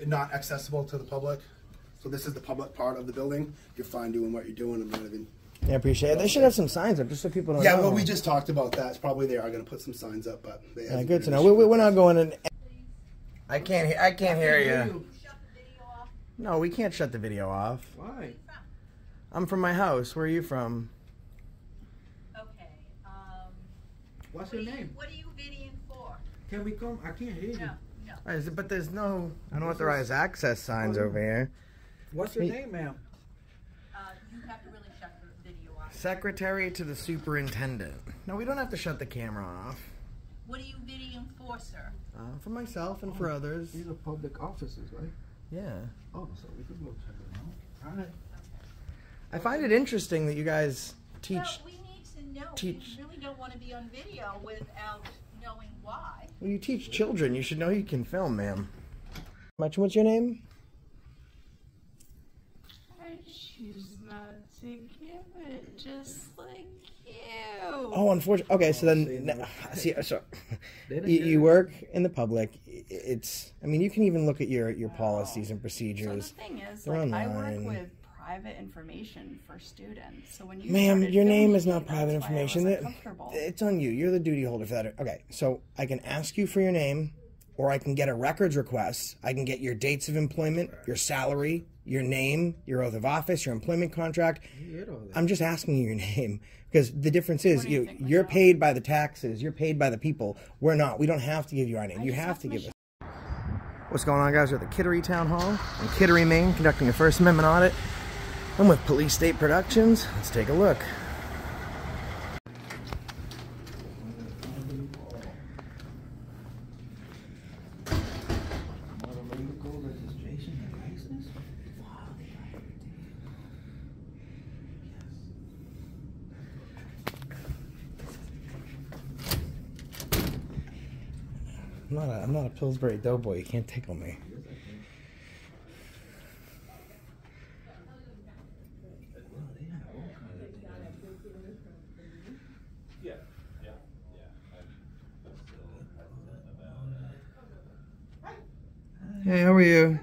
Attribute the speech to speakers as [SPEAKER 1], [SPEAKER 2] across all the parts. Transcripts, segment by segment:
[SPEAKER 1] not accessible to the public. So this is the public part of the building. You're fine doing what you're doing. I'm not even...
[SPEAKER 2] Yeah, I appreciate it. They should have some signs up just so people don't know.
[SPEAKER 1] Yeah, well, we just talked about that. It's probably they are going to put some signs up, but...
[SPEAKER 2] Yeah, good to know. We're not going in... I can't hear you. No, we can't shut the video off.
[SPEAKER 3] Why?
[SPEAKER 2] I'm from my house. Where are you from?
[SPEAKER 4] Okay.
[SPEAKER 3] What's your name?
[SPEAKER 4] What are you videoing for?
[SPEAKER 3] Can we come? I can't hear you.
[SPEAKER 4] No.
[SPEAKER 2] But there's no unauthorized access signs over here.
[SPEAKER 3] What's your name, ma'am?
[SPEAKER 4] You have to really shut the video off.
[SPEAKER 2] Secretary to the superintendent. No, we don't have to shut the camera off.
[SPEAKER 4] What are you videoing for, sir?
[SPEAKER 2] For myself and for others.
[SPEAKER 3] These are public offices, right?
[SPEAKER 2] Yeah.
[SPEAKER 3] Oh, so we could go check them out. All right.
[SPEAKER 2] I find it interesting that you guys teach.
[SPEAKER 4] Well, we need to know. We really don't want to be on video without knowing why.
[SPEAKER 2] Well, you teach children. You should know you can film, ma'am. What's your name?
[SPEAKER 5] I choose not to give it, just like you.
[SPEAKER 2] Oh, unfortunately. Okay, so then, see, so you work in the public. It's, I mean, you can even look at your policies and procedures.
[SPEAKER 5] So the thing is,
[SPEAKER 2] They're
[SPEAKER 5] like,
[SPEAKER 2] online.
[SPEAKER 5] I work with private information for students. So when you
[SPEAKER 2] Ma'am, your name is not
[SPEAKER 5] me,
[SPEAKER 2] private
[SPEAKER 5] that's why I was
[SPEAKER 2] information.
[SPEAKER 5] uncomfortable.
[SPEAKER 2] It's on you. You're the duty holder for that. Okay, so I can ask you for your name, or I can get a records request. I can get your dates of employment, your salary, your name, your oath of office, your employment contract. I'm just asking you your name. Because the difference is you're paid by the taxes. You're paid by the people. We're not. We don't have to give you our name. You have to give us. What's going on, guys? We're at the Kittery Town Hall in Kittery, Maine, conducting a First Amendment audit. I'm with Police State Productions. Let's take a look. I'm not a Pillsbury Doughboy. You can't tickle me. Hey, how are you?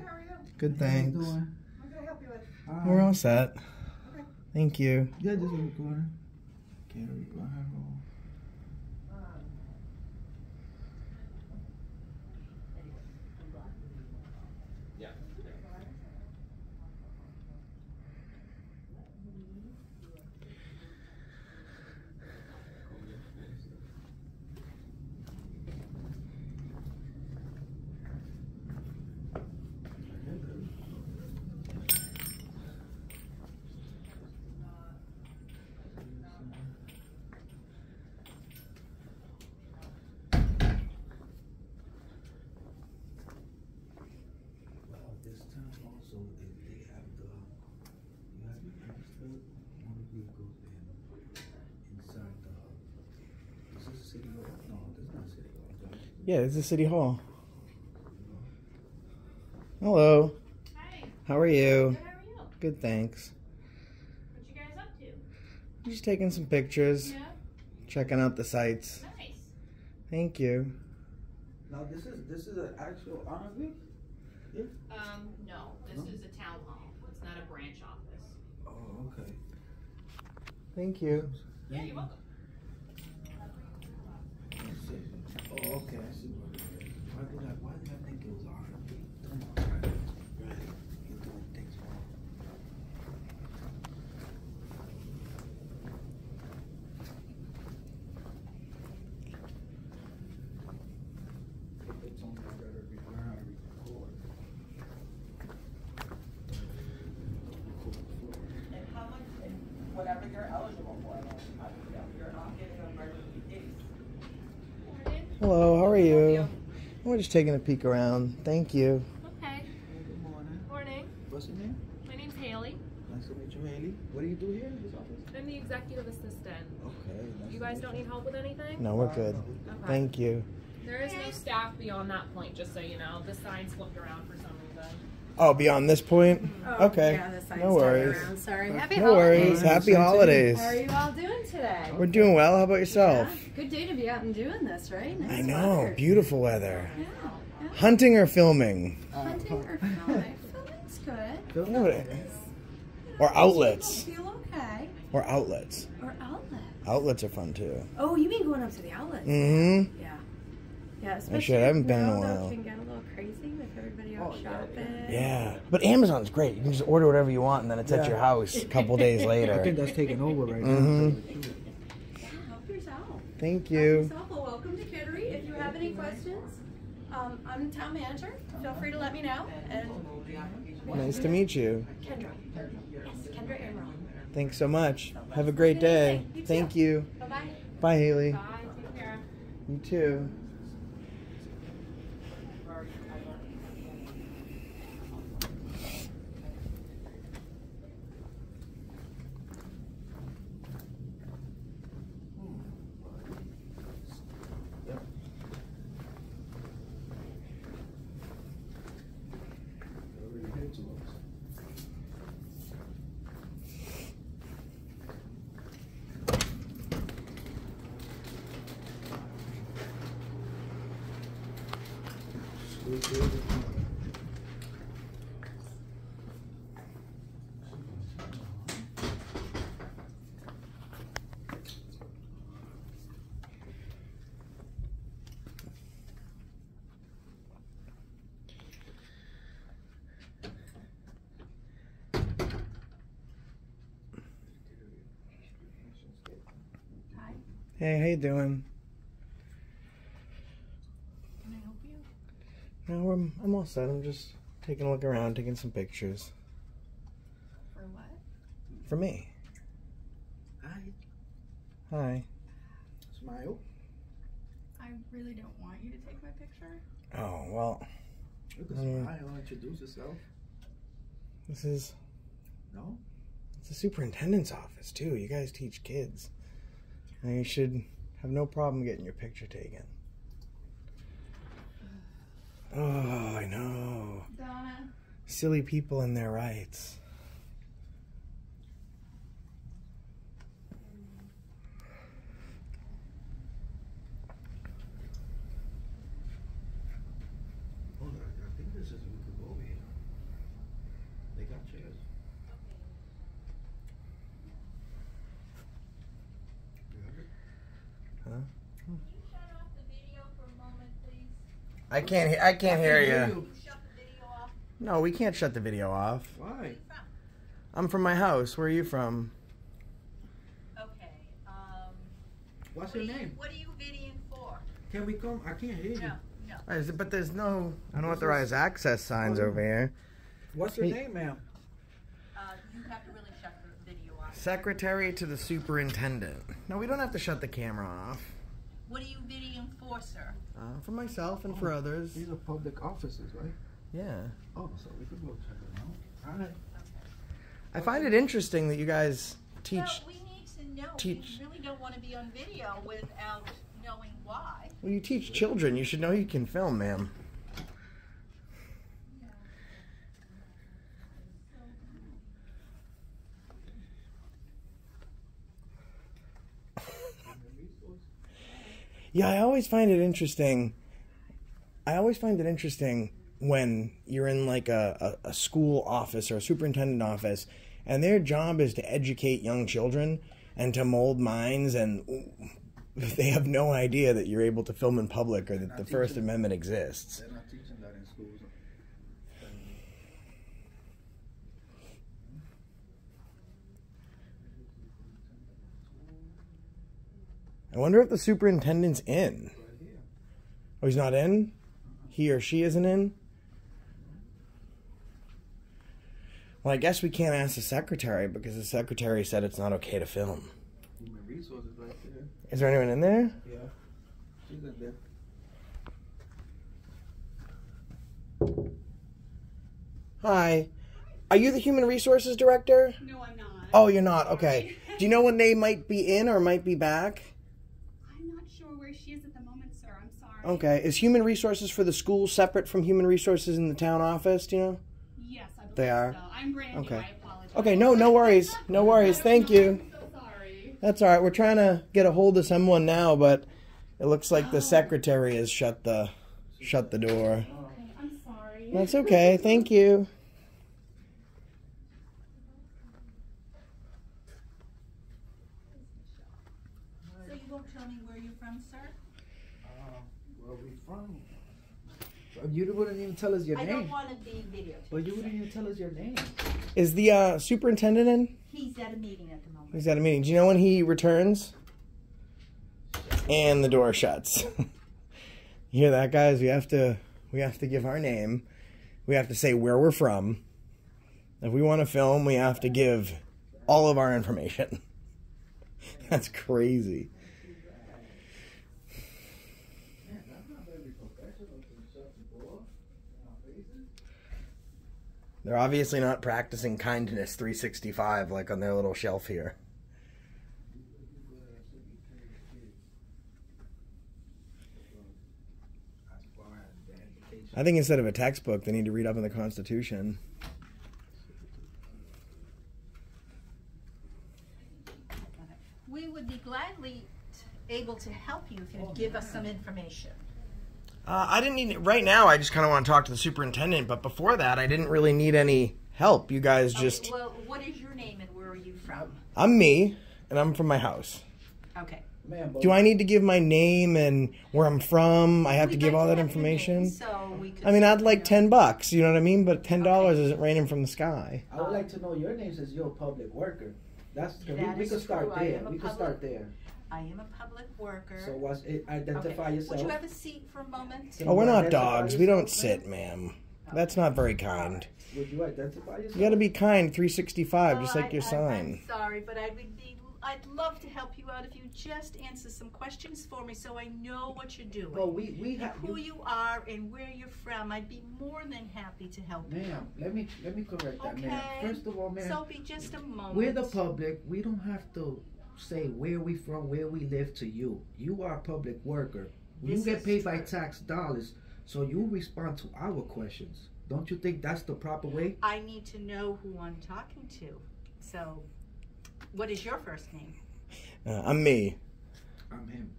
[SPEAKER 2] Good, thanks.
[SPEAKER 3] What can I help you with?
[SPEAKER 2] We're all set.
[SPEAKER 3] Okay.
[SPEAKER 2] Thank you.
[SPEAKER 3] Yeah, just in the corner. Kittery, Ohio.
[SPEAKER 2] Yeah, it's the City Hall. Hello.
[SPEAKER 6] Hi.
[SPEAKER 2] How are you?
[SPEAKER 6] Good, how are you?
[SPEAKER 2] Good, thanks.
[SPEAKER 6] What you guys up to?
[SPEAKER 2] Just taking some pictures.
[SPEAKER 6] Yeah.
[SPEAKER 2] Checking out the sites.
[SPEAKER 6] Nice.
[SPEAKER 2] Thank you.
[SPEAKER 3] Now this is an actual AUDIT? Yeah.
[SPEAKER 6] No. This is a town hall. It's not a branch office.
[SPEAKER 3] Oh, okay.
[SPEAKER 2] Thank you.
[SPEAKER 6] Yeah, you're welcome.
[SPEAKER 3] Oh, okay. I see what it is. Why did I think it was R&B? Come on, right? Right. You're doing things wrong. It's only better if you learn how to record.
[SPEAKER 7] And how much, and whatever you're eligible for, you're not getting an emergency case.
[SPEAKER 2] Hello, how are you? We're just taking a peek around. Thank you.
[SPEAKER 6] Okay.
[SPEAKER 3] Good morning.
[SPEAKER 6] Morning.
[SPEAKER 3] What's your name?
[SPEAKER 6] My name's Haley.
[SPEAKER 3] Nice to meet you, Haley. What do you do here in this office?
[SPEAKER 6] I'm the executive assistant.
[SPEAKER 3] Okay. Nice
[SPEAKER 6] You
[SPEAKER 3] to
[SPEAKER 6] guys
[SPEAKER 3] meet
[SPEAKER 6] don't need help with anything?
[SPEAKER 2] No, we're good.
[SPEAKER 6] Okay.
[SPEAKER 2] Thank you.
[SPEAKER 6] There is no staff beyond that point, just so you know. The sign's flipped around for some reason.
[SPEAKER 2] Oh, beyond this point? Okay.
[SPEAKER 8] Yeah, the sign's
[SPEAKER 2] No worries.
[SPEAKER 8] around. Sorry. Happy
[SPEAKER 2] No worries.
[SPEAKER 8] holidays.
[SPEAKER 2] Happy holidays.
[SPEAKER 8] How are you all doing today?
[SPEAKER 2] We're doing well. How about yourself?
[SPEAKER 8] Yeah, good day to be out and doing this, right? Nice
[SPEAKER 2] I know.
[SPEAKER 8] weather.
[SPEAKER 2] Beautiful weather.
[SPEAKER 8] Yeah.
[SPEAKER 2] Hunting or filming?
[SPEAKER 8] Hunting or filming? Filming's good.
[SPEAKER 2] You know what or outlets.
[SPEAKER 8] Feel okay.
[SPEAKER 2] Or outlets.
[SPEAKER 8] Or outlets.
[SPEAKER 2] Outlets are fun too.
[SPEAKER 8] Oh, you mean going up to the outlets?
[SPEAKER 2] Mm-hmm.
[SPEAKER 8] Yeah. Yeah,
[SPEAKER 2] I
[SPEAKER 8] especially
[SPEAKER 2] haven't been in a
[SPEAKER 8] now,
[SPEAKER 2] while.
[SPEAKER 8] though, it can get a little crazy with everybody out shopping.
[SPEAKER 2] Yeah. But Amazon's great. You can just order whatever you want and then it's at your house a couple days later.
[SPEAKER 3] I think that's taking over right
[SPEAKER 2] Mm-hmm.
[SPEAKER 3] now.
[SPEAKER 8] Help yourself.
[SPEAKER 2] Thank
[SPEAKER 8] Help
[SPEAKER 2] you.
[SPEAKER 8] yourself. Well, welcome to Kittery. If you have any questions, I'm the town manager. Feel free to let me know. And
[SPEAKER 2] Nice to meet you.
[SPEAKER 8] Kendra. Yes, Kendra Emerald.
[SPEAKER 2] Thanks so much. Have a great day.
[SPEAKER 8] You too.
[SPEAKER 2] Thank you.
[SPEAKER 8] Bye-bye.
[SPEAKER 2] Bye, Haley.
[SPEAKER 6] Bye. Take care.
[SPEAKER 2] You too.
[SPEAKER 8] Hi.
[SPEAKER 2] Hey, how you doing?
[SPEAKER 8] Can I help you?
[SPEAKER 2] No, I'm all set. I'm just taking a look around, taking some pictures.
[SPEAKER 8] For what?
[SPEAKER 2] For me.
[SPEAKER 3] Hi.
[SPEAKER 2] Hi.
[SPEAKER 3] Smile.
[SPEAKER 8] I really don't want you to take my picture.
[SPEAKER 2] Oh, well,
[SPEAKER 3] You can smile. Introduce yourself.
[SPEAKER 2] this is...
[SPEAKER 3] No?
[SPEAKER 2] It's the superintendent's office, too. You guys teach kids. And you should have no problem getting your picture taken. Oh, I know.
[SPEAKER 8] Donna.
[SPEAKER 2] Silly people in their rights.
[SPEAKER 3] Hold on. I think this is we could go over here. They got chairs. You have it?
[SPEAKER 2] Huh?
[SPEAKER 4] Can you shut off the video for a moment, please?
[SPEAKER 2] I can't hear you.
[SPEAKER 4] Can you shut the video off?
[SPEAKER 2] No, we can't shut the video off.
[SPEAKER 3] Why?
[SPEAKER 2] I'm from my house. Where are you from?
[SPEAKER 4] Okay,
[SPEAKER 3] What's your name?
[SPEAKER 4] what are you videoing for?
[SPEAKER 3] Can we come? I can't hear you.
[SPEAKER 4] No.
[SPEAKER 2] But there's no unauthorized access signs over here.
[SPEAKER 3] What's your
[SPEAKER 2] Hey.
[SPEAKER 3] name, ma'am?
[SPEAKER 4] You have to really shut the video off.
[SPEAKER 2] Secretary to the superintendent. No, we don't have to shut the camera off.
[SPEAKER 4] What are you videoing for, sir?
[SPEAKER 2] For myself and for others.
[SPEAKER 3] These are public offices, right?
[SPEAKER 2] Yeah.
[SPEAKER 3] Oh, so we could go check it out. All right.
[SPEAKER 2] I find it interesting that you guys teach.
[SPEAKER 4] Well, we need to know.
[SPEAKER 2] teach-
[SPEAKER 4] We really don't want to be on video without knowing why.
[SPEAKER 2] Well, you teach children. You should know you can film, ma'am. Yeah, I always find it interesting. When you're in like a school office or a superintendent office, and their job is to educate young children and to mold minds, and they have no idea that you're able to film in public or that the First Amendment exists.
[SPEAKER 3] They're not teaching that in schools.
[SPEAKER 2] I wonder if the superintendent's in. Oh, he's not in? He or she isn't in? Well, I guess we can't ask the secretary because the secretary said it's not okay to film.
[SPEAKER 3] Human resources right there.
[SPEAKER 2] Is there anyone in there?
[SPEAKER 3] Yeah. She's in there.
[SPEAKER 2] Hi. Are you the human resources director?
[SPEAKER 9] No, I'm not.
[SPEAKER 2] Oh, you're not? Okay. Do you know when they might be in or might be back?
[SPEAKER 9] I'm not sure where she is at the moment, sir. I'm sorry.
[SPEAKER 2] Okay. Is human resources for the school separate from human resources in the town office? Do you know?
[SPEAKER 9] Yes, I believe
[SPEAKER 2] They are?
[SPEAKER 9] so. I'm brand new.
[SPEAKER 2] Okay.
[SPEAKER 9] I apologize.
[SPEAKER 2] Okay, no worries. No worries. Thank you.
[SPEAKER 9] I'm so sorry.
[SPEAKER 2] That's all right. We're trying to get a hold of someone now, but it looks like the secretary has shut the door. That's okay. Thank you.
[SPEAKER 4] So you won't tell me where you're from, sir?
[SPEAKER 3] Where are we from? You wouldn't even tell us your
[SPEAKER 4] I
[SPEAKER 3] name.
[SPEAKER 4] don't want to be videotaped.
[SPEAKER 3] But you wouldn't even tell us your name.
[SPEAKER 2] Is the superintendent in?
[SPEAKER 4] He's at a meeting at the moment.
[SPEAKER 2] He's at a meeting. Do you know when he returns? And the door shuts. You hear that, guys? We have to give our name. We have to say where we're from. If we want to film, we have to give all of our information. That's crazy. They're obviously not practicing kindness 365 like on their little shelf here. I think instead of a textbook, they need to read up on the Constitution.
[SPEAKER 4] We would be gladly able to help you if you'd give us some information.
[SPEAKER 2] I didn't need right now. I just kind of want to talk to the superintendent, but before that, I didn't really need any help. You guys just.
[SPEAKER 4] Okay, well, what is your name and where are you from?
[SPEAKER 2] I'm me, and I'm from my house.
[SPEAKER 4] Okay.
[SPEAKER 2] Do I need to give my name and where I'm from? I have to give all that information.
[SPEAKER 4] So we could,
[SPEAKER 2] I mean, I'd like $10. You know what I mean? But $10 isn't raining from the sky.
[SPEAKER 3] I would like to know your name since you're a public worker. That's
[SPEAKER 4] That
[SPEAKER 3] we
[SPEAKER 4] is
[SPEAKER 3] could start
[SPEAKER 4] true. I
[SPEAKER 3] there.
[SPEAKER 4] am a
[SPEAKER 3] We could
[SPEAKER 4] public-
[SPEAKER 3] start there.
[SPEAKER 4] I am a public worker.
[SPEAKER 3] So what's it? Identify
[SPEAKER 4] Okay.
[SPEAKER 3] yourself.
[SPEAKER 4] Would you have a seat for a moment?
[SPEAKER 3] Can
[SPEAKER 2] Oh, we're
[SPEAKER 3] you
[SPEAKER 2] not
[SPEAKER 3] identify
[SPEAKER 2] dogs. We don't
[SPEAKER 3] yourself,
[SPEAKER 2] sit, ma'am. That's not very kind.
[SPEAKER 3] Would you identify yourself?
[SPEAKER 2] You got to be kind 365, just like your
[SPEAKER 4] I'm
[SPEAKER 2] sign.
[SPEAKER 4] sorry, but I'd love to help you out if you just answer some questions for me so I know what you're doing.
[SPEAKER 3] Well, we
[SPEAKER 4] and
[SPEAKER 3] have
[SPEAKER 4] who you are and where you're from. I'd be more than happy to help you.
[SPEAKER 3] Ma'am, let me correct that,
[SPEAKER 4] Okay.
[SPEAKER 3] ma'am. First of all, ma'am,
[SPEAKER 4] So be just a moment.
[SPEAKER 3] we're the public. We don't have to say where we from, where we live to you. You are a public worker. You
[SPEAKER 4] This
[SPEAKER 3] get
[SPEAKER 4] is
[SPEAKER 3] paid by
[SPEAKER 4] true.
[SPEAKER 3] tax dollars, so you respond to our questions. Don't you think that's the proper way?
[SPEAKER 4] I need to know who I'm talking to. So, what is your first name?
[SPEAKER 2] I'm me.
[SPEAKER 3] I'm him.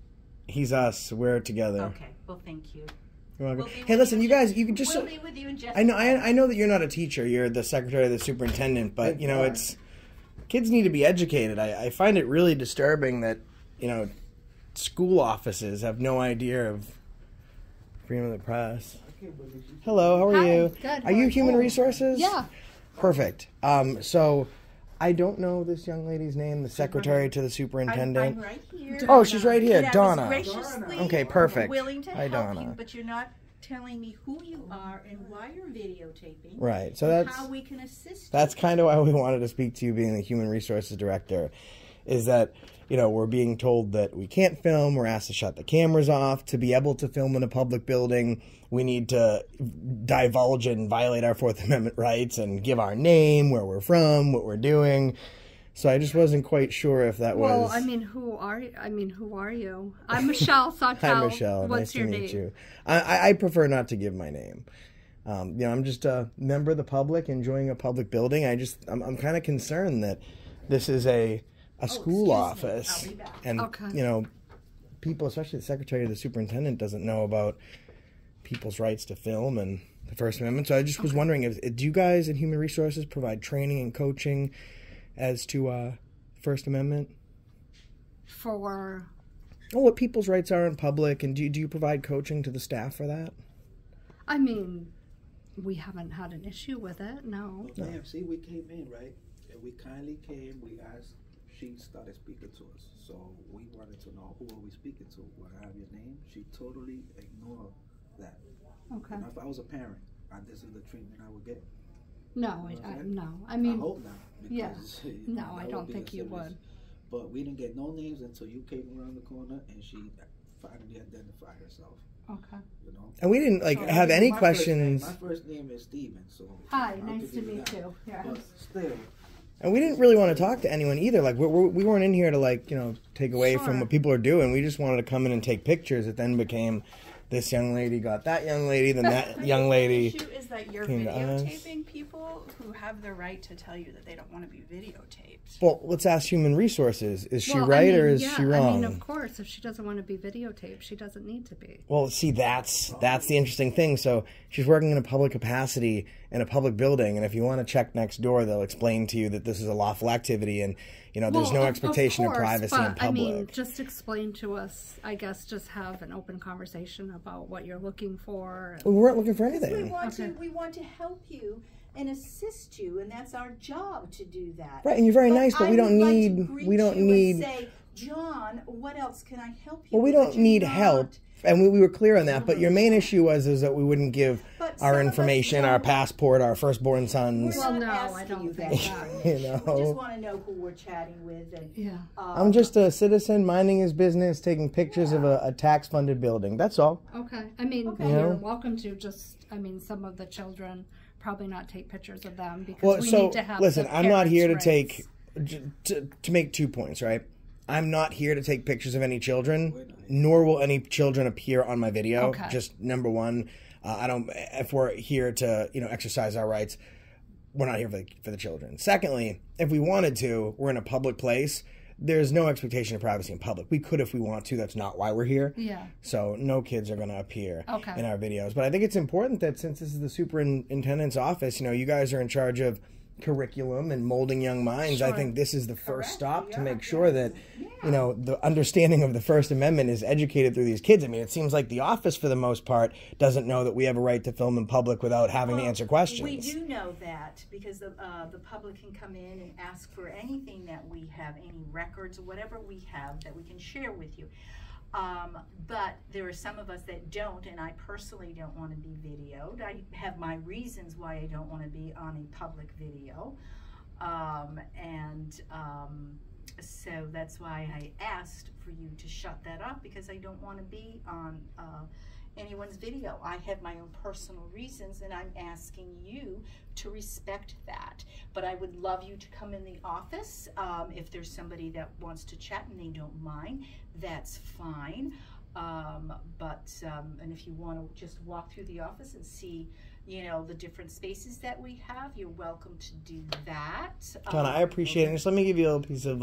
[SPEAKER 2] He's us. We're together.
[SPEAKER 4] Okay. Well, thank you.
[SPEAKER 2] You're welcome.
[SPEAKER 4] We'll be
[SPEAKER 2] Hey,
[SPEAKER 4] with
[SPEAKER 2] listen,
[SPEAKER 4] you
[SPEAKER 2] you guys, you can just.
[SPEAKER 4] We'll be with you in just.
[SPEAKER 2] I know.
[SPEAKER 4] a moment.
[SPEAKER 2] I know that you're not a teacher. You're the secretary of the superintendent. But you know, it's kids need to be educated. I find it really disturbing that school offices have no idea of freedom of the press. Hello, how are
[SPEAKER 9] Hi,
[SPEAKER 2] you?
[SPEAKER 9] good,
[SPEAKER 2] Are
[SPEAKER 9] how
[SPEAKER 2] you
[SPEAKER 9] are
[SPEAKER 2] human
[SPEAKER 9] you?
[SPEAKER 2] resources?
[SPEAKER 9] Yeah.
[SPEAKER 2] Perfect. So, I don't know this young lady's name. The secretary to the superintendent.
[SPEAKER 4] I'm right here.
[SPEAKER 2] Oh, she's right here,
[SPEAKER 4] And I was
[SPEAKER 2] Donna.
[SPEAKER 4] graciously
[SPEAKER 2] Okay, perfect.
[SPEAKER 4] willing to
[SPEAKER 2] Hi,
[SPEAKER 4] help
[SPEAKER 2] Donna.
[SPEAKER 4] you, but you're not telling me who you are and why you're videotaping.
[SPEAKER 2] Right. So
[SPEAKER 4] and
[SPEAKER 2] that's
[SPEAKER 4] how we can assist you.
[SPEAKER 2] that's kind of why we wanted to speak to you, being the human resources director. Is that we're being told that we can't film. We're asked to shut the cameras off. To be able to film in a public building, we need to divulge and violate our Fourth Amendment rights and give our name, where we're from, what we're doing. So I just wasn't quite sure if that was.
[SPEAKER 9] Well, I mean, who are you? I'm Michelle Sawtell.
[SPEAKER 2] Hi, Michelle.
[SPEAKER 9] What's
[SPEAKER 2] nice
[SPEAKER 9] your
[SPEAKER 2] to
[SPEAKER 9] name?
[SPEAKER 2] meet you. I prefer not to give my name. I'm just a member of the public enjoying a public building. I'm kind of concerned that this is a school office, and
[SPEAKER 9] Okay.
[SPEAKER 2] People, especially the secretary or the superintendent, doesn't know about people's rights to film and the First Amendment. So I just was wondering, do you guys in Human Resources provide training and coaching as to First Amendment?
[SPEAKER 9] For
[SPEAKER 2] What people's rights are in public, and do you provide coaching to the staff for that?
[SPEAKER 9] I mean, we haven't had an issue with it. No.
[SPEAKER 3] Ma'am, see, we came in, right? And we kindly came. We asked. She started speaking to us, so we wanted to know who are we speaking to. Will I have your name? She totally ignored that.
[SPEAKER 9] Okay.
[SPEAKER 3] And if I was a parent, this is the treatment I would get.
[SPEAKER 9] No, no. I mean,
[SPEAKER 3] I hope not.
[SPEAKER 9] yeah.
[SPEAKER 3] Because,
[SPEAKER 9] No,
[SPEAKER 3] that
[SPEAKER 9] I
[SPEAKER 3] would
[SPEAKER 9] don't
[SPEAKER 3] be
[SPEAKER 9] think you
[SPEAKER 3] serious.
[SPEAKER 9] would.
[SPEAKER 3] But we didn't get no names until you came around the corner and she finally identified herself.
[SPEAKER 9] Okay.
[SPEAKER 2] And we didn't have
[SPEAKER 3] My
[SPEAKER 2] any
[SPEAKER 3] first
[SPEAKER 2] questions.
[SPEAKER 3] name, my first name is Steven, so.
[SPEAKER 9] Hi,
[SPEAKER 3] I'll
[SPEAKER 9] nice to
[SPEAKER 3] give
[SPEAKER 9] meet
[SPEAKER 3] that.
[SPEAKER 9] you. Yeah.
[SPEAKER 3] But still.
[SPEAKER 2] And we didn't really want to talk to anyone either. We weren't in here to take away from what people are doing. We just wanted to come in and take pictures. It then became this young lady got that young lady, then that young lady.
[SPEAKER 10] The issue is that you're
[SPEAKER 2] came to us.
[SPEAKER 10] videotaping people who have the right to tell you that they don't want to be videotaped.
[SPEAKER 2] Well, let's ask Human Resources. Is she
[SPEAKER 9] Well,
[SPEAKER 2] right
[SPEAKER 9] I mean,
[SPEAKER 2] or is
[SPEAKER 9] yeah,
[SPEAKER 2] she wrong?
[SPEAKER 9] I mean, of course. course, if she doesn't want to be videotaped, she doesn't need to be.
[SPEAKER 2] Well, see, that's the interesting thing. So she's working in a public capacity in a public building, and if you want to check next door, they'll explain to you that this is a lawful activity, and there's no expectation of privacy in public.
[SPEAKER 9] I mean, just explain to us. I guess just have an open conversation about what you're looking for.
[SPEAKER 2] We weren't looking for anything.
[SPEAKER 4] We want to help you and assist you, and that's our job to do that.
[SPEAKER 2] Right, and you're very nice, but we don't need.
[SPEAKER 4] Say, John, what else can I help you?
[SPEAKER 2] Well, we don't need help, and we were clear on that. But your main issue was that we wouldn't give our information, our passport, our firstborn sons.
[SPEAKER 4] Well, no, I don't think that. We just want to know who we're chatting with, and
[SPEAKER 2] I'm just a citizen minding his business, taking pictures of a tax-funded building. That's all.
[SPEAKER 9] Okay, I mean, you're welcome to just. I mean, some of the children probably not take pictures of them because we need to have.
[SPEAKER 2] Listen, I'm not here to take to make 2 points, right? I'm not here to take pictures of any children, nor will any children appear on my video.
[SPEAKER 9] Okay.
[SPEAKER 2] Just number one, I don't. If we're here to exercise our rights, we're not here for the children. Secondly, if we wanted to, we're in a public place. There's no expectation of privacy in public. We could if we want to. That's not why we're here.
[SPEAKER 9] Yeah.
[SPEAKER 2] So no kids are going to appear in our videos. But I think it's important that since this is the superintendent's office, you guys are in charge of curriculum and molding young minds. I think this is the first stop to make sure that the understanding of the First Amendment is educated through these kids. I mean, it seems like the office for the most part doesn't know that we have a right to film in public without having to answer questions.
[SPEAKER 4] We do know that because the public can come in and ask for anything that we have, any records or whatever we have that we can share with you. But there are some of us that don't, and I personally don't want to be videoed. I have my reasons why I don't want to be on a public video. So that's why I asked for you to shut that off, because I don't want to be on anyone's video. I have my own personal reasons, and I'm asking you to respect that. But I would love you to come in the office. If there's somebody that wants to chat and they don't mind, that's fine. And if you want to just walk through the office and see, the different spaces that we have, you're welcome to do that.
[SPEAKER 2] Donna, I appreciate it. Just let me give you a little piece of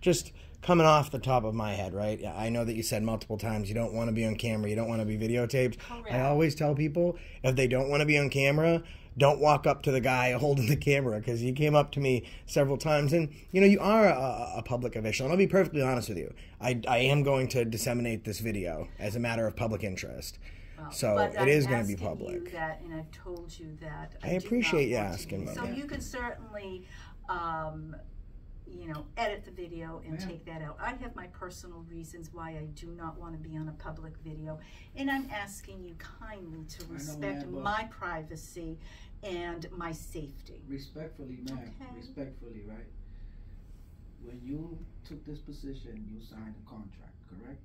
[SPEAKER 2] just coming off the top of my head, right? I know that you said multiple times you don't want to be on camera, you don't want to be videotaped. Correct. I always tell people, if they don't want to be on camera, don't walk up to the guy holding the camera, because he came up to me several times. And, you are a public official. And I'll be perfectly honest with you. I am going to disseminate this video as a matter of public interest. So it is going to be public.
[SPEAKER 4] You that, and I've told you that.
[SPEAKER 2] I appreciate you asking me.
[SPEAKER 4] So you can certainly, edit the video and take that out. I have my personal reasons why I do not want to be on a public video, and I'm asking you kindly to respect my privacy and my safety.
[SPEAKER 3] Respectfully, ma'am. Okay. Respectfully, right? When you took this position, you signed a contract, correct?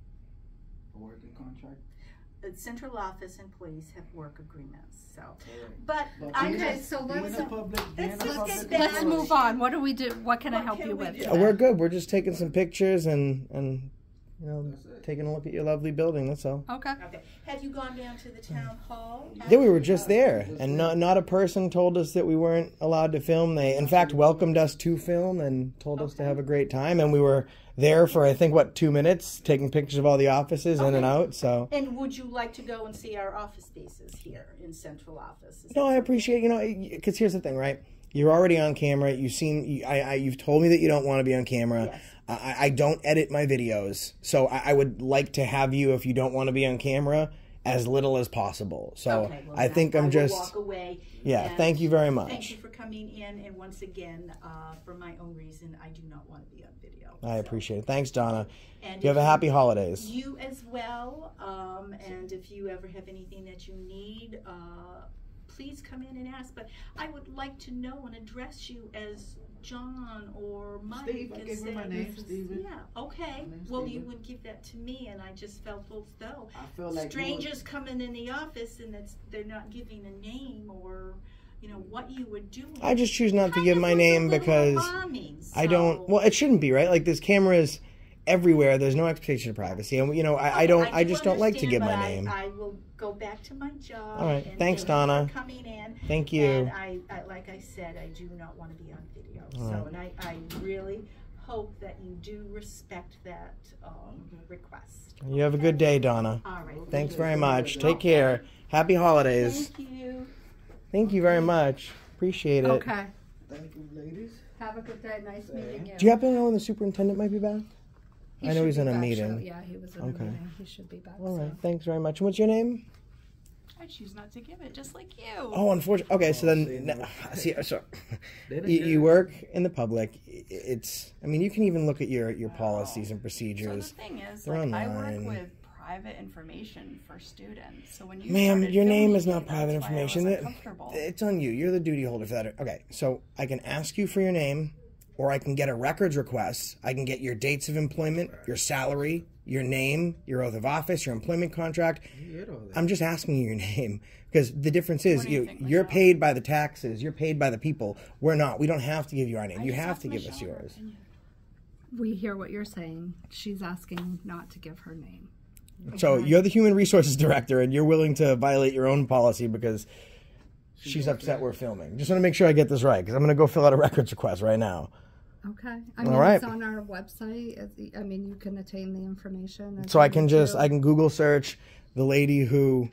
[SPEAKER 3] A working contract?
[SPEAKER 4] The central office employees have work agreements, so.
[SPEAKER 3] But
[SPEAKER 9] okay, so let's
[SPEAKER 3] move
[SPEAKER 9] on. What do we do? What can I help you with?
[SPEAKER 2] We're good. We're just taking some pictures and taking a look at your lovely building. That's all.
[SPEAKER 9] Okay.
[SPEAKER 4] Have you gone down to the town hall?
[SPEAKER 2] Yeah, we were just there, and not a person told us that we weren't allowed to film. They, in fact, welcomed us to film and told us to have a great time, and we were there for, I think, 2 minutes, taking pictures of all the offices in and out. So.
[SPEAKER 4] And would you like to go and see our office spaces here in central office?
[SPEAKER 2] I appreciate, because here's the thing, right? You're already on camera. You've told me that you don't want to be on camera.
[SPEAKER 4] Yes.
[SPEAKER 2] I don't edit my videos, so I would like to have you, if you don't want to be on camera, as little as possible. So I think I will
[SPEAKER 4] walk away.
[SPEAKER 2] Yeah, thank you very much.
[SPEAKER 4] Thank you for coming in, and once again, for my own reason, I do not want to be on video.
[SPEAKER 2] I appreciate it. Thanks, Donna.
[SPEAKER 4] And
[SPEAKER 2] you have a happy holidays.
[SPEAKER 4] You as well. And if you ever have anything that you need, please come in and ask. But I would like to know and address you as John or Mike.
[SPEAKER 3] Steve, I gave you my name, Steven.
[SPEAKER 4] Yeah, okay. Well, you would give that to me, and I just felt as though
[SPEAKER 3] like
[SPEAKER 4] strangers coming in the office and they're not giving a name or what you were doing.
[SPEAKER 2] I just choose not to give my name because I don't. Well, it shouldn't be, right? Like, there's cameras everywhere. There's no expectation of privacy, and I just don't like to give my name.
[SPEAKER 4] I will go back to my job.
[SPEAKER 2] All right, thanks, Donna.
[SPEAKER 4] Coming in.
[SPEAKER 2] Thank you.
[SPEAKER 4] And I like I said, I do not want to be on video. And I really hope that you do respect that request.
[SPEAKER 2] You have a good day, Donna.
[SPEAKER 4] All right.
[SPEAKER 2] Thanks very much. Take care. Happy holidays.
[SPEAKER 4] Thank you.
[SPEAKER 2] Thank you very much. Appreciate it.
[SPEAKER 9] Okay.
[SPEAKER 3] Thank you, ladies.
[SPEAKER 9] Have a good day. Nice meeting you.
[SPEAKER 2] Do you happen to know when the superintendent might be back? I know
[SPEAKER 9] should
[SPEAKER 2] he's
[SPEAKER 9] be
[SPEAKER 2] in a
[SPEAKER 9] back
[SPEAKER 2] meeting.
[SPEAKER 9] shortly. Yeah, he was in a meeting. He should be back.
[SPEAKER 2] All right.
[SPEAKER 9] soon.
[SPEAKER 2] Thanks very much. What's your name?
[SPEAKER 10] I choose not to give it, just like you.
[SPEAKER 2] Oh, unfortunately. Okay, so then, see, so you work in the public. It's, I mean, you can even look at your policies and
[SPEAKER 10] So
[SPEAKER 2] procedures.
[SPEAKER 10] the thing is,
[SPEAKER 2] They're
[SPEAKER 10] like, I work
[SPEAKER 2] online.
[SPEAKER 10] with private information for students. So when you
[SPEAKER 2] Ma'am,
[SPEAKER 10] started
[SPEAKER 2] your name
[SPEAKER 10] filming
[SPEAKER 2] is not
[SPEAKER 10] me,
[SPEAKER 2] private
[SPEAKER 10] that's why I was
[SPEAKER 2] information.
[SPEAKER 10] uncomfortable.
[SPEAKER 2] It's on you. You're the duty holder for that. Okay, so I can ask you for your name, or I can get a records request. I can get your dates of employment, your salary, your name, your oath of office, your employment contract. I'm just asking you your name because the difference is you're paid by the taxes. You're paid by the people. We're not. We don't have to give you our name. You have to give us yours.
[SPEAKER 9] We hear what you're saying. She's asking not to give her name.
[SPEAKER 2] So you're the human resources director, and you're willing to violate your own policy because she's upset we're filming. Just want to make sure I get this right because I'm going to go fill out a records request right now.
[SPEAKER 9] Okay. I mean,
[SPEAKER 2] All right.
[SPEAKER 9] it's on our website. I mean, you can attain the information.
[SPEAKER 2] So I can Google search the lady who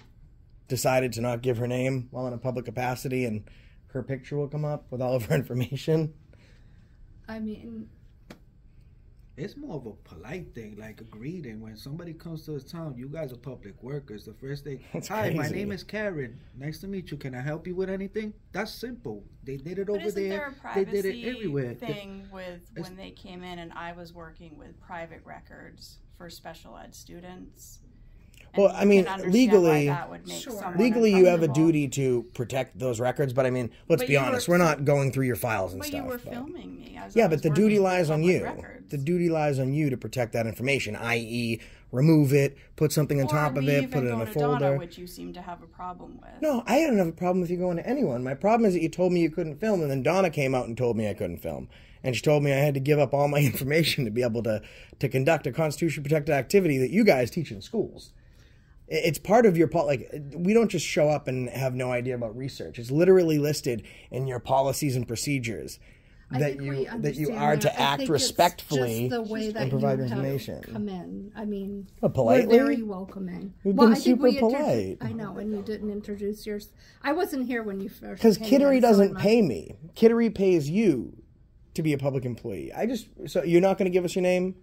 [SPEAKER 2] decided to not give her name while in a public capacity, and her picture will come up with all of her information.
[SPEAKER 9] I mean,
[SPEAKER 3] it's more of a polite thing, like a greeting. When somebody comes to the town, you guys are public workers. The first thing, hi, my name is Karen. Nice to meet you. Can I help you with anything? That's simple. They did it over there. They did it everywhere.
[SPEAKER 10] Thing with when they came in, and I was working with private records for special ed students.
[SPEAKER 2] Well, I mean, legally, legally you have a
[SPEAKER 10] uncomfortable.
[SPEAKER 2] duty to protect those records, but I mean, let's be honest, we're not going through your files and
[SPEAKER 10] But
[SPEAKER 2] stuff.
[SPEAKER 10] you were filming me.
[SPEAKER 2] Yeah, but the duty lies on you.
[SPEAKER 10] Records.
[SPEAKER 2] The duty lies on you to protect that information, i.e., remove it, put something on top of it, put it in a folder.
[SPEAKER 10] Donna, which you seem to have a problem with.
[SPEAKER 2] No, I don't have a problem with you going to anyone. My problem is that you told me you couldn't film, and then Donna came out and told me I couldn't film. And she told me I had to give up all my information to be able to conduct a constitution-protected activity that you guys teach in schools. It's part of your we don't just show up and have no idea about research. It's literally listed in your policies and procedures that you are to act respectfully and provide information.
[SPEAKER 9] Come in. I mean,
[SPEAKER 2] politely?
[SPEAKER 9] We're very welcoming.
[SPEAKER 2] We've been super polite.
[SPEAKER 9] I know, and you didn't introduce yours. I wasn't here when you first.
[SPEAKER 2] Because Kittery doesn't pay me. Kittery pays you to be a public employee. So you're not going to give us your name?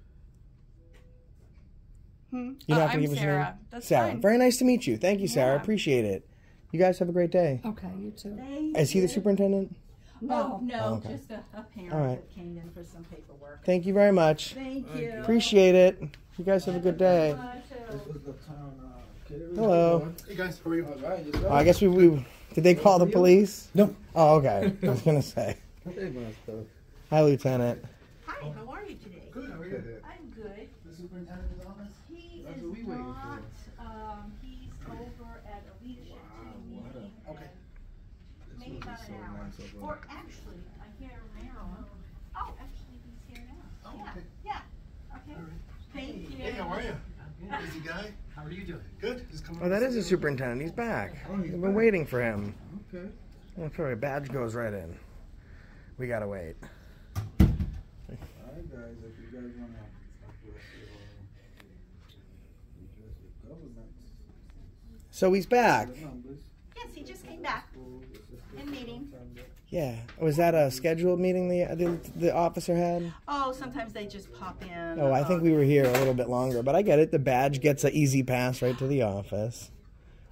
[SPEAKER 2] You're not going to give us your name?
[SPEAKER 10] That's
[SPEAKER 2] Sarah.
[SPEAKER 10] fine.
[SPEAKER 2] Very nice to meet you. Thank you, Sarah. Appreciate it. You guys have a great day.
[SPEAKER 9] Okay, you too.
[SPEAKER 2] Is he the superintendent?
[SPEAKER 4] No,
[SPEAKER 2] okay.
[SPEAKER 4] just a parent
[SPEAKER 2] All right.
[SPEAKER 4] that came in for some paperwork.
[SPEAKER 2] Thank you very much.
[SPEAKER 4] Thank you.
[SPEAKER 2] Appreciate it. You guys have a good day. Hello.
[SPEAKER 1] Hey guys, how are you?
[SPEAKER 2] Oh, I guess we did they call the police? No. Oh, okay. I was gonna say. Hi, Lieutenant.
[SPEAKER 4] Hi, how are you today?
[SPEAKER 1] Good, how are you?
[SPEAKER 4] I'm good.
[SPEAKER 1] The superintendent's office?
[SPEAKER 4] He
[SPEAKER 1] That's
[SPEAKER 4] is
[SPEAKER 1] what we waiting
[SPEAKER 4] not, he's over at a leadership team meeting.
[SPEAKER 1] Okay.
[SPEAKER 4] Maybe about an hour. Or actually, I hear Marilyn. Oh, actually, he's here now.
[SPEAKER 1] Oh,
[SPEAKER 4] Yeah,
[SPEAKER 1] okay.
[SPEAKER 4] yeah. Okay. Thank you.
[SPEAKER 1] Hey, how are you? Busy guy? How are you doing? Good. Just coming
[SPEAKER 2] Oh, that is the superintendent. He's back. We've been waiting for him.
[SPEAKER 3] Okay.
[SPEAKER 2] Well, sorry, badge goes right in. We gotta wait.
[SPEAKER 3] All right, guys. If you guys want to address your government.
[SPEAKER 2] So he's back.
[SPEAKER 4] Yes, he just came back in meeting.
[SPEAKER 2] Yeah. Was that a scheduled meeting the officer had?
[SPEAKER 4] Oh, sometimes they just pop in.
[SPEAKER 2] Oh, I think we were here a little bit longer, but I get it. The badge gets an easy pass right to the office.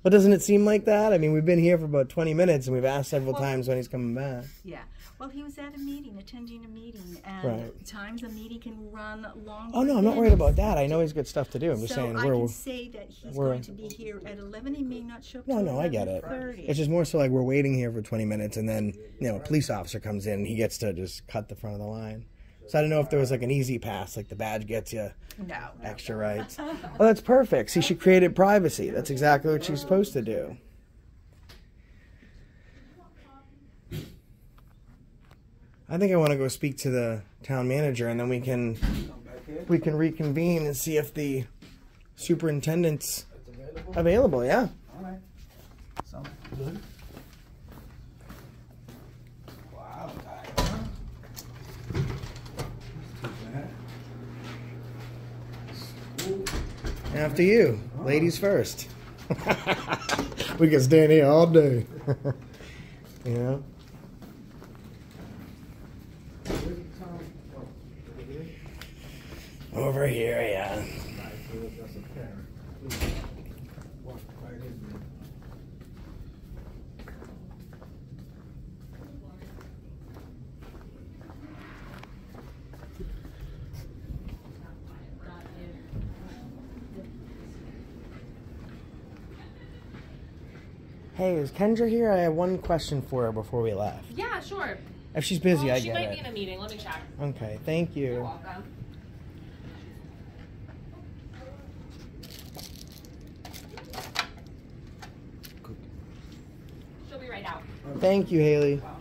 [SPEAKER 2] But doesn't it seem like that? I mean, we've been here for about 20 minutes, and we've asked several times when he's coming back.
[SPEAKER 4] Yeah. Well, he was at a meeting, attending a meeting, and
[SPEAKER 2] Right.
[SPEAKER 4] times a meeting can run longer.
[SPEAKER 2] Oh, no, I'm not worried about that. I know he's got stuff to do. I'm just saying
[SPEAKER 4] I can say that he's going to be here at 11. He may not show up till
[SPEAKER 2] No, I get it.
[SPEAKER 4] 11:30.
[SPEAKER 2] It's just more so like we're waiting here for 20 minutes, and then, a police officer comes in, and he gets to just cut the front of the line. So I don't know if there was like an easy pass, like the badge gets you extra rights. Well, that's perfect. See, she created privacy. That's exactly what she's supposed to do. I think I want to go speak to the town manager, and then we can reconvene and see if the superintendent's available. Yeah.
[SPEAKER 3] All right. Sounds good. Wow, guy, huh?
[SPEAKER 2] After you. Ladies first. We can stand here all day. You know? Over here, yeah. Hey, is Kendra here? I have one question for her before we left.
[SPEAKER 6] Yeah, sure.
[SPEAKER 2] If she's busy, I
[SPEAKER 6] she
[SPEAKER 2] get
[SPEAKER 6] might
[SPEAKER 2] it.
[SPEAKER 6] be in a meeting. Let me check.
[SPEAKER 2] Okay, thank you.
[SPEAKER 6] You're welcome. She'll be right out.
[SPEAKER 2] Thank you, Haley.
[SPEAKER 6] Welcome.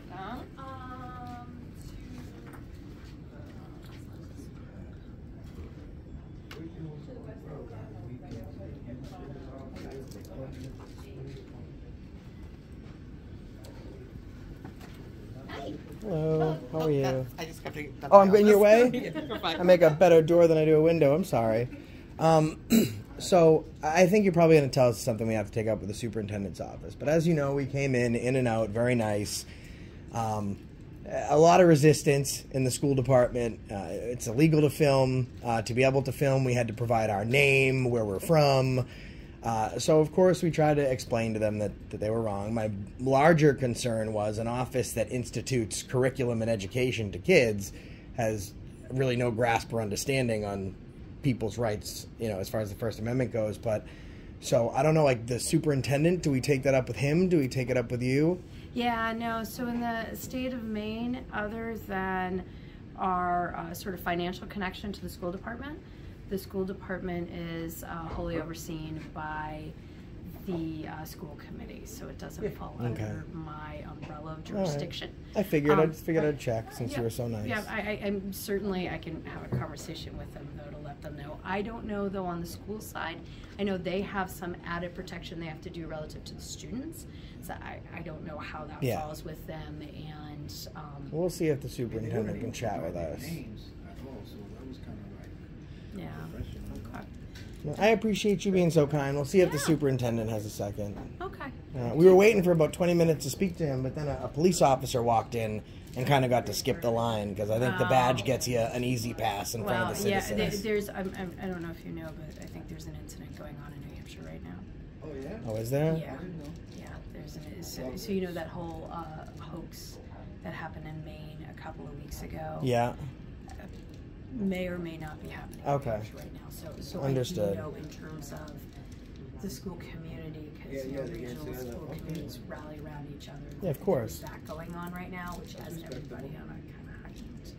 [SPEAKER 2] Hello, how are you?
[SPEAKER 11] I just have to.
[SPEAKER 2] Oh, I'm getting your way? I make a better door than I do a window. I'm sorry. So I think you're probably going to tell us something we have to take up with the superintendent's office. But as you know, we came in and out, very nice. A lot of resistance in the school department. It's illegal to film. To be able to film, we had to provide our name, where we're from. So, of course, we tried to explain to them that they were wrong. My larger concern was an office that institutes curriculum and education to kids has really no grasp or understanding on people's rights, you know, as far as the First Amendment goes. But so I don't know, like the superintendent, do we take that up with him? Do we take it up with you?
[SPEAKER 9] Yeah, no. So in the state of Maine, other than our sort of financial connection to the school department, the school department is wholly overseen by the school committee, so it doesn't fall under my umbrella of jurisdiction.
[SPEAKER 2] Right. I figured. I just figured I'd check since you were so nice.
[SPEAKER 9] Yeah, I'm certainly, I can have a conversation with them though to let them know. I don't know though on the school side. I know they have some added protection they have to do relative to the students, so I don't know how that falls with them. And
[SPEAKER 2] we'll see if the superintendent can chat with us.
[SPEAKER 9] Yeah. Okay.
[SPEAKER 2] I appreciate you being so kind. We'll see if the superintendent has a second.
[SPEAKER 9] Okay.
[SPEAKER 2] We were waiting for about 20 minutes to speak to him, but then a police officer walked in and kind of got to skip the line because I think the badge gets you an easy pass in front of the citizens.
[SPEAKER 9] Yeah, there's, I don't know if you know, but I think there's an incident going on in New Hampshire right now.
[SPEAKER 3] Oh, yeah?
[SPEAKER 2] Oh, is there?
[SPEAKER 9] Yeah. Yeah, there's so you know that whole hoax that happened in Maine a couple of weeks ago?
[SPEAKER 2] Yeah.
[SPEAKER 9] May or may not be happening right now. So
[SPEAKER 2] understood.
[SPEAKER 9] I do know in terms of the school community, because regional school communities rally around each other.
[SPEAKER 2] Yeah, of course.
[SPEAKER 9] There's that going on right now, which has everybody on a kind of heightened.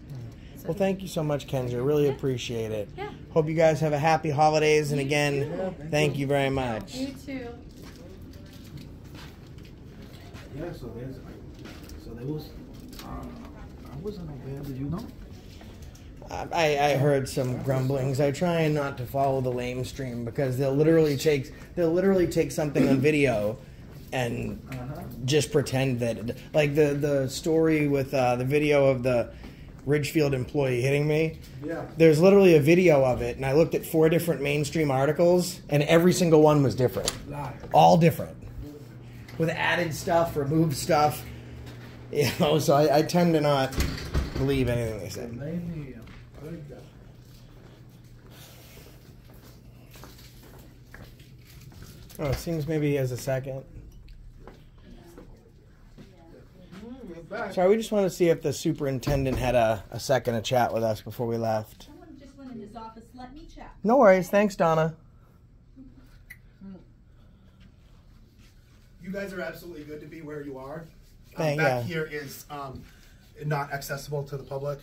[SPEAKER 2] Well, thank you so much, Kendra. Really appreciate it.
[SPEAKER 9] Yeah.
[SPEAKER 2] Hope you guys have a happy holidays, and again, thank you very much.
[SPEAKER 9] You too.
[SPEAKER 3] Yeah, so there was, I wasn't aware, did you know?
[SPEAKER 2] I heard some grumblings. I try not to follow the lame stream because they'll literally take something on video and just pretend that, like the story with the video of the Ridgefield employee hitting me. Yeah. There's literally a video of it, and I looked at 4 different mainstream articles, and every single one was different. All different. With added stuff, removed stuff. You know, so I tend to not believe anything they say. Oh, it seems maybe he has a second. Sorry, we just wanted to see if the superintendent had a second to chat with us before we left.
[SPEAKER 12] Someone just went in his office. Let me chat.
[SPEAKER 2] No worries. Thanks, Donna.
[SPEAKER 1] You guys are absolutely good to be where you are.
[SPEAKER 2] Back
[SPEAKER 1] here is not accessible to the public.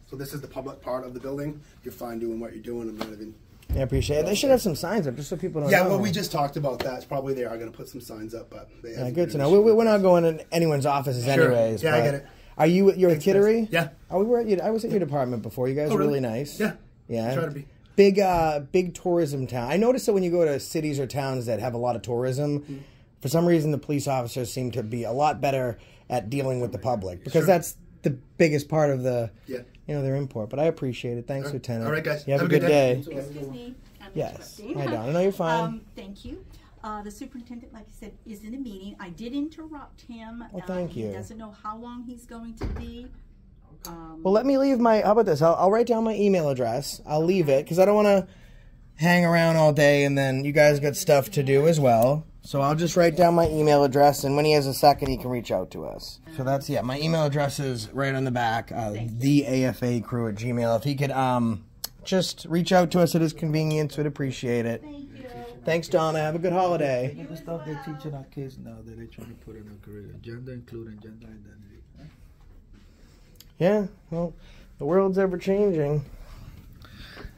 [SPEAKER 1] So this is the public part of the building. You're fine doing what you're doing. I'm not even...
[SPEAKER 2] I appreciate it. They should have some signs up just so people don't know.
[SPEAKER 1] Yeah, well, we just talked about that. It's probably they are going to put some signs up, but they haven't
[SPEAKER 2] good to know. We're not going in anyone's offices anyways.
[SPEAKER 1] Yeah, I get it.
[SPEAKER 2] Are you're at Kittery?
[SPEAKER 1] Yeah.
[SPEAKER 2] Oh, I was at your department before. You guys are really nice.
[SPEAKER 1] Yeah.
[SPEAKER 2] Yeah.
[SPEAKER 1] Try to be.
[SPEAKER 2] Big tourism town. I noticed that when you go to cities or towns that have a lot of tourism, for some reason the police officers seem to be a lot better at dealing with the public because that's the biggest part of the their import. But I appreciate it. Thanks, Lieutenant.
[SPEAKER 1] All right, guys.
[SPEAKER 2] You have a good day.
[SPEAKER 12] Excuse me. I'm
[SPEAKER 2] Yes.
[SPEAKER 12] interrupting.
[SPEAKER 2] I don't. No, you're fine.
[SPEAKER 12] Thank you. The superintendent, like I said, is in a meeting. I did interrupt him.
[SPEAKER 2] Well, thank you.
[SPEAKER 12] He doesn't know how long he's going to be.
[SPEAKER 2] Well, let me leave my. How about this? I'll write down my email address. I'll leave it because I don't want to hang around all day, and then you guys got stuff to do as well. So I'll just write down my email address, and when he has a second, he can reach out to us. So that's, yeah, my email address is right on the back, theafacrew@gmail. If he could just reach out to us at his convenience, we'd appreciate it.
[SPEAKER 12] Thank you.
[SPEAKER 2] Thanks, Donna. Have a good holiday.
[SPEAKER 3] Look at the stuff they're teaching our kids now that they're trying to put in a career. Gender including gender identity.
[SPEAKER 2] Yeah, well, the world's ever changing.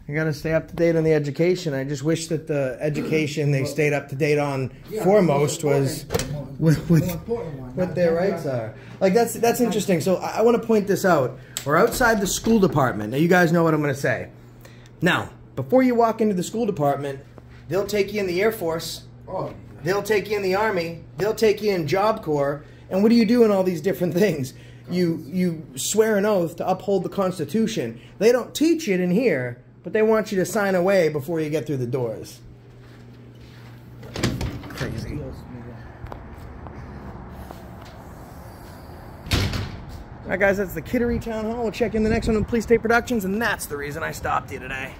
[SPEAKER 2] You got to stay up to date on the education. I just wish that the education they stayed up to date on foremost was what their rights are. Like that's interesting. So I want to point this out. We're outside the school department. Now you guys know what I'm going to say. Now, before you walk into the school department, they'll take you in the Air Force. They'll take you in the Army. They'll take you in Job Corps. And what do you do in all these different things? You swear an oath to uphold the Constitution. They don't teach it in here, but they want you to sign away before you get through the doors. Crazy. All right, guys, that's the Kittery Town Hall. We'll check in the next one with Police State Productions, and that's the reason I stopped you today.